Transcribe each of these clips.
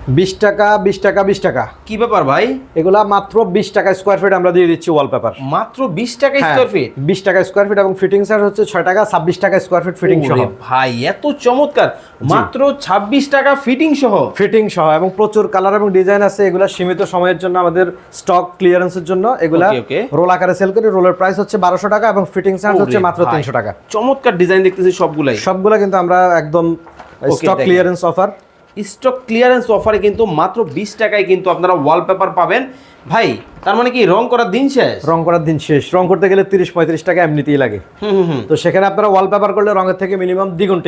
20 টাকা 20 টাকা 20 টাকা। কি ব্যাপার ভাই, এগুলা মাত্র 20 টাকা স্কয়ার ফিট আমরা দিয়ে দিচ্ছি ওয়ালপেপার। মাত্র 20 টাকা স্কয়ার ফিট? 20 টাকা স্কয়ার ফিট এবং ফিটিং চার্জ হচ্ছে 6 টাকা, 26 টাকা স্কয়ার ফিট ফিটিং সহ। ভাই এত চমৎকার, মাত্র 26 টাকা ফিটিং সহ। ফিটিং সহ এবং প্রচুর কালার এবং ডিজাইন আছে। এগুলা সীমিত সময়ের জন্য আমাদের স্টক ক্লিয়ারেন্সের জন্য এগুলা রোল আকারে সেল করি। রোলের প্রাইস হচ্ছে 1200 টাকা এবং ফিটিং চার্জ হচ্ছে মাত্র 300 টাকা। চমৎকার ডিজাইন দেখতেছি সবগুলা কিন্তু আমরা একদম stock clearance offer. Stock clearance অফারে কিন্তু মাত্র 20 টাকায় কিন্তু আপনারা ওয়ালপেপার পাবেন। ভাই তার মানে কি রং করার দিন শেষ? রং করার দিন শেষ। রং করতে গেলে 30-35 টাকা এমনিতেই লাগে। তো সেখানে আপনারা ওয়ালপেপার করলে রঙের থেকে মিনিমাম দ্বিগুণ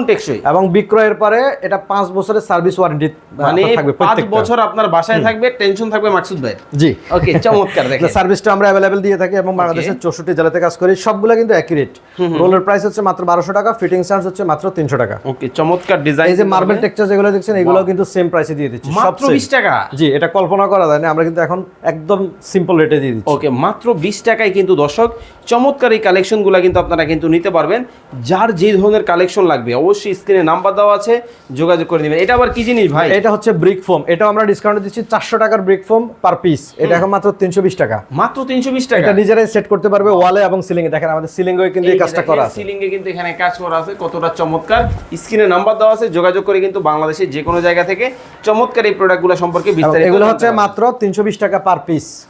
টেকসই এবং বিক্রয়ের পরে এটা 5 বছরের সার্ভিস ওয়ারেন্টি মানে থাকবে। 5 বছর আপনার বাসায় থাকবে, টেনশন থাকবে মাকসুদ ভাই। জি ওকে, চমৎকার। দেখেন সার্ভিসটা আমরা अवेलेबल দিয়ে থাকি এবং বাংলাদেশের 64 জেলাতে কাজ করি। সবগুলা কিন্তু একই রেট। রোলের প্রাইস হচ্ছে মাত্র 1200 টাকা, ফিটিং চার্জ হচ্ছে মাত্র 300 টাকা। ওকে, চমৎকার ডিজাইন। এই যে মার্বেল টেক্সচার যেগুলো দেখছেন এগুলো কিন্তু সেম প্রাইসে দিয়ে দিচ্ছি, মাত্র 20 টাকা। জি, এটা কল্পনা করা যায় না, আমরা কিন্তু এখন একদম সিম্পল রেটে দিয়ে দিচ্ছি। ওকে, মাত্র 20 টাকায় কিন্তু দর্শক চমৎকার এই কালেকশনগুলো কিন্তু আপনারা কিন্তু নিতে পারবেন। যার যে ধরনের কালেকশন লাগবে অবশ্যই স্ক্রিনে নাম্বার দেওয়া আছে, যোগাযোগ করে নেবেন। এটা আবার কি জিনিস ভাই? এটা হচ্ছে ব্রিক ফোম। এটা আমরা ডিসকাউন্ট দিচ্ছি 400 টাকার ব্রিক ফোম পার পিস। এটা এখন মাত্র 320 টাকা। মাত্র 320 টাকা। এটা নিজেরাই সেট করতে পারবে ওয়ালে এবং সিলিং এ। দেখেন আমাদের সিলিং এ কিন্তু এই কাজটা করা আছে। সিলিং এ কিন্তু এখানে কাজ করা আছে, কতটা চমৎকার। স্ক্রিনে নাম্বার দেওয়া আছে, যোগাযোগ করে কিন্তু বাংলাদেশের যে কোনো জায়গা থেকে চমৎকার এই প্রোডাক্টগুলো সম্পর্কে বিস্তারিত। এগুলো হচ্ছে মাত্র 320 টাকা পার পিস।